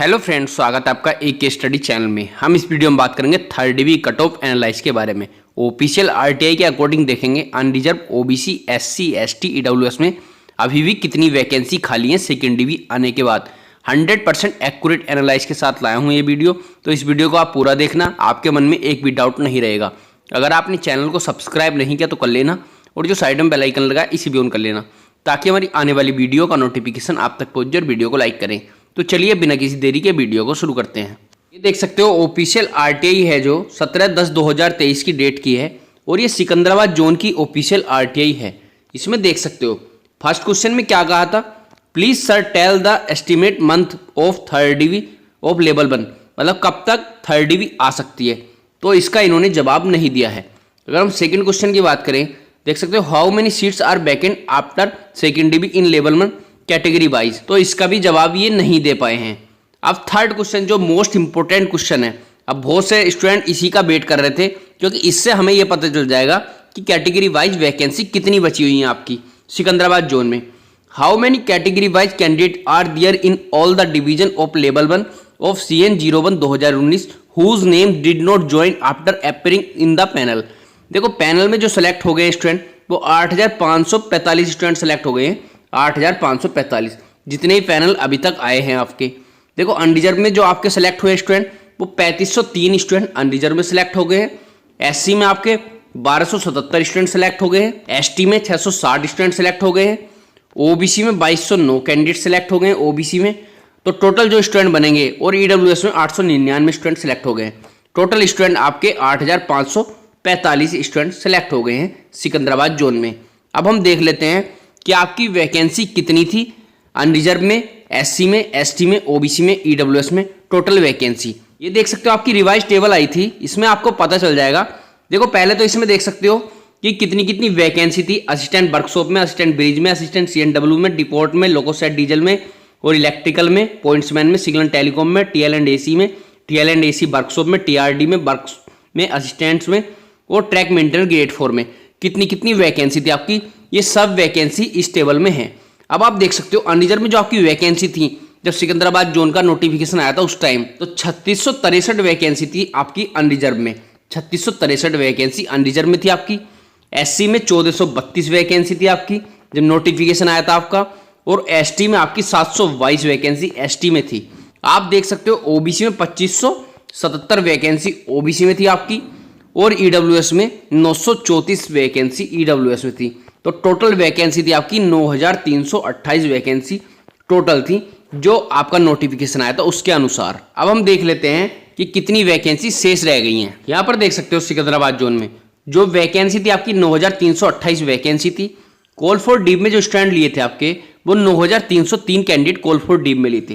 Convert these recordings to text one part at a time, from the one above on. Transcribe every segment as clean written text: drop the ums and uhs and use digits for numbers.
Hello friends, स्वागत है आपका एक केस स्टडी चैनल में। हम इस वीडियो में बात करेंगे third DV cut off analyse के बारे में। ऑफिशियल आरटीआई के अकॉर्डिंग देखेंगे unreserve OBC SC ST EWS में अभी भी कितनी वैकेंसी खाली है सेकेंड डिवी आने के बाद। 100% एक्यूरेट एनालाइज के साथ लाया हूँ ये वीडियो, तो इस वीडियो को आप पूरा देखना, आपके मन में एक भी डाउट नहीं रहेगा। अगर आपने चैनल को सब्सक्राइब नहीं किया तो कर लेना, और जो साइड में बेल आइकन लगा है इसी भी ऑन कर लेना, ताकि हमारी आने वाली वीडियो का नोटिफिकेशन आप तक पहुंच जाए और वीडियो को लाइक करें। तो चलिए बिना किसी देरी के वीडियो को शुरू करते हैं। ये देख सकते हो ऑफिशियल आरटीआई है जो 17/10/2023 की डेट की है, और ये सिकंदराबाद जोन की ऑफिशियल आरटीआई है। इसमें देख सकते हो फर्स्ट क्वेश्चन में क्या कहा था, please sir tell the estimate month of third DV of level 1, मतलब कब तक थर्ड डिवी आ सकती है। तो इसका इन्होंने जवाब नहीं दिया है। अगर हम सेकेंड क्वेश्चन की बात करें, देख सकते हो how many seats are vacant after second DV in level 1 category wise, तो इसका भी जवाब ये नहीं दे पाए हैं। अब थर्ड क्वेश्चन जो मोस्ट इंपोर्टेंट क्वेश्चन है, अब बहुत से स्टूडेंट इसी का वेट कर रहे थे, क्योंकि इससे हमें ये पता चल जाएगा कि कैटेगरी वाइज वैकेंसी कितनी बची हुई है आपकी सिकंदराबाद जोन में। How many category wise candidate are there in all the division of level 1 of CN 01 2019 whose name did not join after appearing in the panel. देखो पैनल में जो सेलेक्ट हो गए स्टूडेंट वो 8545 स्टूडेंट सेलेक्ट हो गए हैं। 8545 जितने ही पैनल अभी तक आए हैं आपके। देखो अनरिजर्व में जो आपके सेलेक्ट हुए स्टूडेंट वो 3503 स्टूडेंट अनरिजर्व में सेलेक्ट हो गए हैं। एससी में आपके 1277 स्टूडेंट सेलेक्ट हो गए हैं। एसटी में 660 स्टूडेंट सेलेक्ट हो गए हैं। ओबीसी में 2209 कैंडिडेट सेलेक्ट हो गए हैं ओबीसी में। तो टोटल जो स्टूडेंट बनेंगे, और ईडब्ल्यूएस में 899 स्टूडेंट सेलेक्ट हो गए हैं। टोटल स्टूडेंट आपके 8545 स्टूडेंट सेलेक्ट हो गए हैं सिकंदराबाद जोन में। अब हम देख लेते हैं कि आपकी वैकेंसी कितनी थी अनरिजर्व में, एससी में, एसटी में, ओबीसी में, ईडब्ल्यूएस में टोटल वैकेंसी। ये देख सकते हो आपकी रिवाइज टेबल आई थी, इसमें आपको पता चल जाएगा। देखो पहले तो इसमें देख सकते हो कि कितनी कितनी वैकेंसी थी असिस्टेंट वर्कशॉप में, असिस्टेंट ब्रिज में, असिस्टेंट CNW में, डिपोर्ट में, लोकोसेट डीजल में, और इलेक्ट्रिकल में, पॉइंट्समैन में, सिग्नल टेलीकॉम में, TL&AC में, TL&AC वर्कशॉप में, TRD में, वर्क में, असिस्टेंट्स में, और ट्रैक मेंटेनर ग्रेड 4 में कितनी कितनी वैकेंसी थी आपकी। ये सब वैकेंसी इस टेबल में है। अब आप देख सकते हो अनरिजर्व में जो आपकी वैकेंसी थी जब सिकंदराबाद जोन का नोटिफिकेशन आया था उस टाइम, तो 3663 वैकेंसी थी आपकी अनरिजर्व में। 3663 वैकेंसी अनरिजर्व में थी आपकी। एससी में 1432 वैकेंसी थी आपकी जब नोटिफिकेशन आया था आपका, और एसटी में आपकी 722 वैकेंसी एसटी में थी। आप देख सकते हो ओबीसी में 2577 वैकेंसी ओबीसी में थी आपकी, और ईडब्ल्यूएस में 934 वैकेंसी ईडब्ल्यूएस में थी। तो टोटल वैकेंसी थी आपकी 9328 वैकेंसी टोटल थी जो आपका नोटिफिकेशन आया था उसके अनुसार। अब हम देख लेते हैं कि कितनी वैकेंसी शेष रह गई हैं। यहाँ पर देख सकते हो सिकंदराबाद जोन में जो वैकेंसी थी आपकी 9328 वैकेंसी थी। कॉल फॉर डीप में जो स्टूडेंट लिए थे आपके वो 9303 कैंडिडेट कॉल फॉर डीप में लिए थे।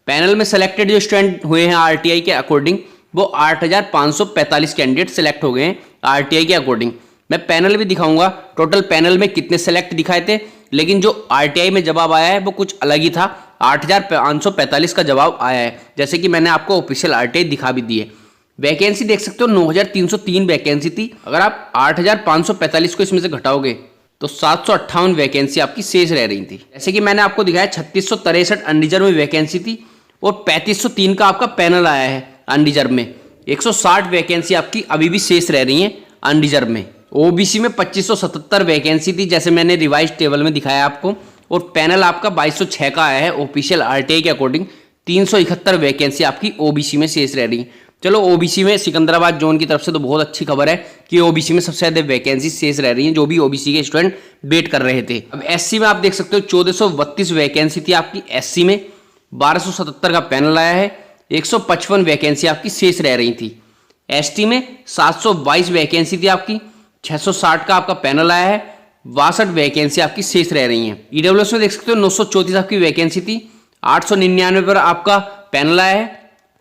पैनल में सेलेक्टेड जो स्टूडेंट हुए हैं आरटीआई के अकॉर्डिंग वो 8545 कैंडिडेट सेलेक्ट हो गए हैं आरटीआई के अकॉर्डिंग। मैं पैनल भी दिखाऊंगा टोटल पैनल में कितने सेलेक्ट दिखाए थे, लेकिन जो आरटीआई में जवाब आया है वो कुछ अलग ही था। 8545 का जवाब आया है, जैसे कि मैंने आपको ऑफिशियल आरटीआई दिखा भी दी है। वैकेंसी देख सकते हो 9303 वैकेंसी थी। अगर आप 8545 को इसमें से घटाओगे तो 758 वैकेंसी आपकी शेष रह रही थी। जैसे कि मैंने आपको दिखाया 3663 अनरिजर्व में वैकेंसी थी, और 3503 का आपका पैनल आया है अनरिजर्व में। 160 वैकेंसी आपकी अभी भी शेष रह रही है अनरिजर्व में। ओबीसी में 2577 वैकेंसी थी जैसे मैंने रिवाइज टेबल में दिखाया आपको, और पैनल आपका 2206 का आया है ऑफिशियल आरटीआई के अकॉर्डिंग। 371 वैकेंसी आपकी ओबीसी में शेष रह रही है। चलो ओबीसी में सिकंदराबाद जोन की तरफ से तो बहुत अच्छी खबर है कि ओबीसी में सबसे ज्यादा वैकेंसी शेष रह रही है, जो भी ओबीसी के स्टूडेंट वेट कर रहे थे। अब एससी में आप देख सकते हो 1432 वैकेंसी थी आपकी एससी में। 1277 का पैनल आया है। 155 वैकेंसी आपकी शेष रह रही थी। एसटी में 722 वैकेंसी थी आपकी। 660 का आपका पैनल आया है। 62 वैकेंसी आपकी शेष रह रही हैं। ईडब्ल्यूएस में देख सकते हो 934 आपकी वैकेंसी थी। 899 पर आपका पैनल आया है।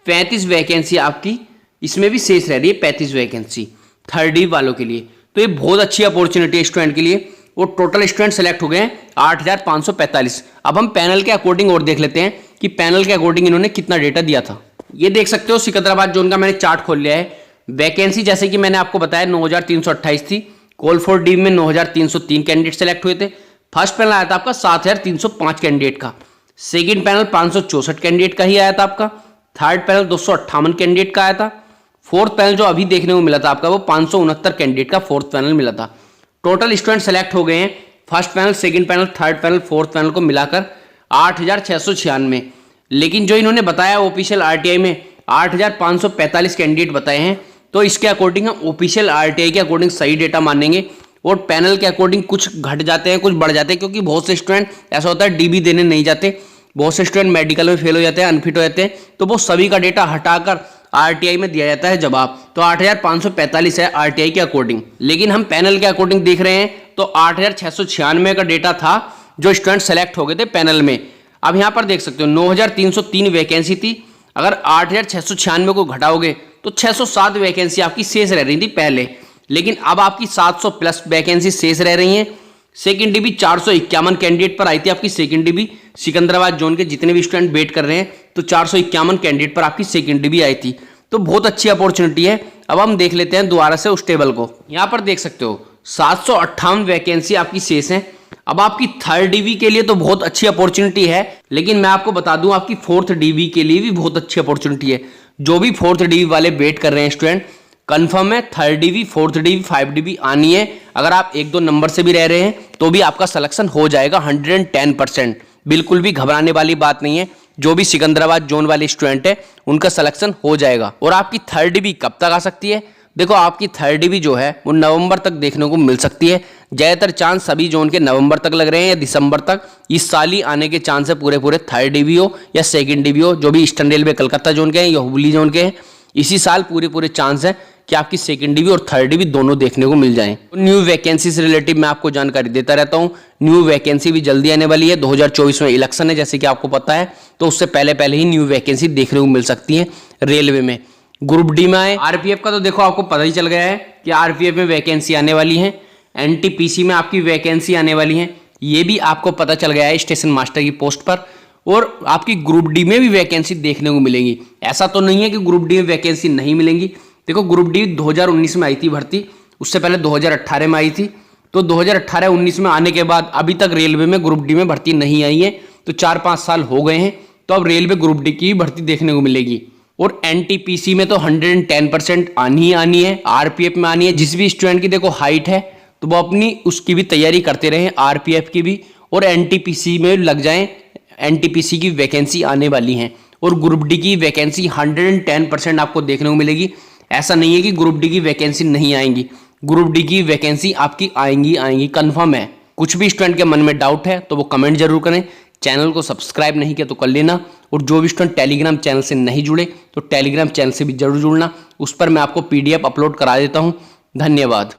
35 वैकेंसी आपकी इसमें भी शेष रह रही है, 35 वैकेंसी थर्ड डी वालों के लिए। तो ये बहुत अच्छी अपॉर्चुनिटी है स्टूडेंट के लिए। वो टोटल स्टूडेंट सेलेक्ट हो गए हैं 8545। अब हम पैनल के अकॉर्डिंग और देख लेते हैं कि पैनल के अकॉर्डिंग इन्होंने कितना डेटा दिया था। ये देख सकते हो सिकंदराबाद जोन का मैंने चार्ट खोल लिया है। वैकेंसी जैसे कि मैंने आपको बताया 9328 थी। कॉल फॉर डी में 9303 कैंडिडेट सेलेक्ट हुए थे। फर्स्ट पैनल आया था आपका 7305 कैंडिडेट का। सेकंड पैनल 564 कैंडिडेट का ही आया था आपका। थर्ड पैनल 258 कैंडिडेट का आया था। फोर्थ पैनल जो अभी देखने को मिला था आपका वो 569 कैंडिडेट का फोर्थ पैनल मिला था। टोटल स्टूडेंट सेलेक्ट हो गए हैं first panel, second panel, third panel, fourth panel को मिलाकर 8696। लेकिन जो इन्होंने बताया ऑफिशियल आरटीआई में 8545 कैंडिडेट बताए हैं, तो इसके अकॉर्डिंग हम ऑफिशियल आरटीआई के अकॉर्डिंग सही डेटा मानेंगे और पैनल के अकॉर्डिंग कुछ घट जाते हैं, कुछ बढ़ जाते हैं, क्योंकि बहुत से स्टूडेंट ऐसा होता है डीबी देने नहीं जाते, बहुत से स्टूडेंट मेडिकल में फेल हो जाते हैं, अनफिट हो जाते हैं, तो वो सभी का डेटा हटाकर आरटीआई में दिया जाता है जवाब। तो 8545 है आरटीआई के अकॉर्डिंग। लेकिन हम पैनल के अकॉर्डिंग देख रहे हैं तो 8696 का डेटा था जो स्टूडेंट सेलेक्ट हो गए थे पैनल में। अब यहाँ पर देख सकते हो 9303 वैकेंसी थी, अगर 8696 को घटाओगे तो 607 वैकेंसी आपकी शेष रह रही थी पहले, लेकिन अब आपकी 700 प्लस वैकेंसी शेष रह रही हैं। सेकेंड डीबी 451 कैंडिडेट पर आई थी आपकी सेकेंड डीबी, सिकंदराबाद जोन के जितने भी स्टूडेंट वेट कर रहे हैं तो 451 कैंडिडेट पर आपकी सेकेंड डीबी आई थी, तो बहुत अच्छी अपॉर्चुनिटी है। अब हम देख लेते हैं दोबारा से उस टेबल को। यहाँ पर देख सकते हो 758 वैकेंसी आपकी शेष है। अब आपकी थर्ड डीबी के लिए तो बहुत अच्छी अपॉर्चुनिटी है, लेकिन मैं आपको बता दूं आपकी फोर्थ डीबी के लिए भी बहुत अच्छी अपॉर्चुनिटी है। जो भी फोर्थ डीबी वाले वेट कर रहे हैं स्टूडेंट, कंफर्म है third dB, fourth dB, 5 dB आनी है। अगर आप 1-2 नंबर से भी रह रहे हैं तो भी आपका सिलेक्शन हो जाएगा 110%। बिल्कुल भी घबराने वाली बात नहीं है, जो भी सिकंदराबाद जोन वाले स्टूडेंट है उनका सिलेक्शन हो जाएगा। और आपकी थर्ड डीबी कब तक आ सकती है? देखो आपकी थर्ड डीबी जो है वो नवंबर तक देखने को मिल सकती है। ज़्यादातर चांस सभी जोन के नवंबर तक लग रहे हैं या दिसंबर तक, इस साल ही आने के चांस है पूरे थर्ड डीबी हो या सेकंड डीबी हो, जो भी ईस्टर्न रेलवे कलकत्ता जोन के हैं या हुबली जोन के हैं, इसी साल पूरे चांस है कि आपकी सेकंड डीबी और थर्ड डीबी दोनों देखने को मिल जाएं। न्यू वैकेंसी से रिलेटिव मैं आपको जानकारी देता रहता हूं। न्यू वैकेंसी भी जल्दी आने वाली है, 2024 में इलेक्शन है जैसे कि आपको पता है, तो उससे पहले ही न्यू वैकेंसी देखने को मिल सकती है रेलवे में। ग्रुप डी में आए, आरपीएफ का तो देखो आपको पता ही चल गया है कि आरपीएफ में वैकेंसी आने वाली है, एनटीपीसी में आपकी वैकेंसी आने वाली है, ये भी आपको पता चल गया है स्टेशन मास्टर की पोस्ट पर। और आपकी ग्रुप डी में भी वैकेंसी देखने को मिलेगी। ऐसा तो नहीं है कि ग्रुप डी में वैकेंसी नहीं मिलेंगी। देखो ग्रुप डी 2019 में आई थी भर्ती, उससे पहले 2018 में आई थी, तो 2018-19 में आने के बाद अभी तक रेलवे में ग्रुप डी में भर्ती नहीं आई है, तो 4-5 साल हो गए हैं, तो अब रेलवे ग्रुप डी की भर्ती देखने को मिलेगी। और एनटीपीसी में तो 110% आनी है, आरपीएफ में आनी है। जिस भी स्टूडेंट की देखो हाइट है तो वो अपनी उसकी भी तैयारी करते रहें, आरपीएफ की भी, और एनटीपीसी में लग जाएं। एनटीपीसी की वैकेंसी आने वाली हैं और ग्रुप डी की वैकेंसी 110% आपको देखने को मिलेगी। ऐसा नहीं है कि ग्रुप डी की वैकेंसी नहीं आएंगी, ग्रुप डी की वैकेंसी आपकी आएंगी कंफर्म है। कुछ भी स्टूडेंट के मन में डाउट है तो वो कमेंट जरूर करें। चैनल को सब्सक्राइब नहीं किया तो कर लेना, और जो भी स्टूडेंट टेलीग्राम चैनल से नहीं जुड़े तो टेलीग्राम चैनल से भी जरूर जुड़ना, उस पर मैं आपको पीडीएफ अपलोड करा देता हूँ। धन्यवाद।